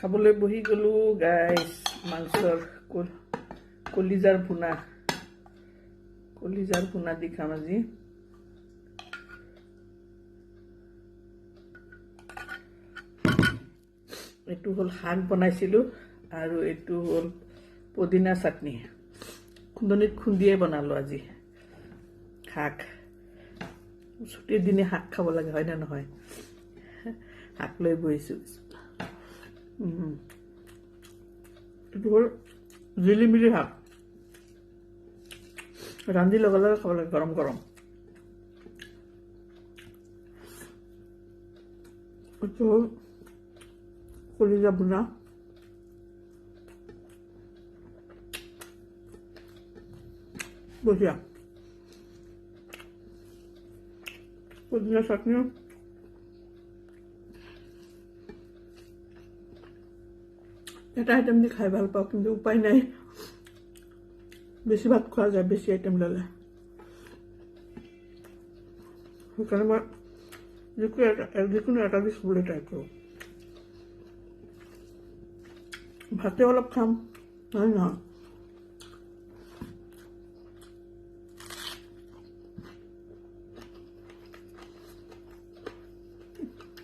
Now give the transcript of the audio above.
খাবলৈ বহি গ'লো গাইছ মাংসৰ কলিজাৰ ভুনা দি খাম আজি এইটো হ'ল শাক বনাইছিলোঁ আৰু এইটো হ'ল পুদিনা চাটনি খুন্দনিত খুন্দিয়ে বনালোঁ আজি শাক ছুটিৰ দিনে শাক খাব লাগে হয় না নহয় শাক লৈ বহিছোঁ এইটো হ'ল জিলিমিলি শাক ৰান্ধি লগে লগে খাব লাগে গৰম গৰম এইটো হ'ল কলিজা ভুনা বঢ়িয়া পুদিনা চাটনি এটা আইটেম দি খাই ভাল পাওঁ কিন্তু উপায় নাই বেছি ভাত খোৱা যায় বেছি আইটেম ল'লে সেইকাৰণে মই যিকোনো এটা দি খাবলৈ ট্ৰাই কৰোঁ ভাতে অলপ খাম নহয় নহয়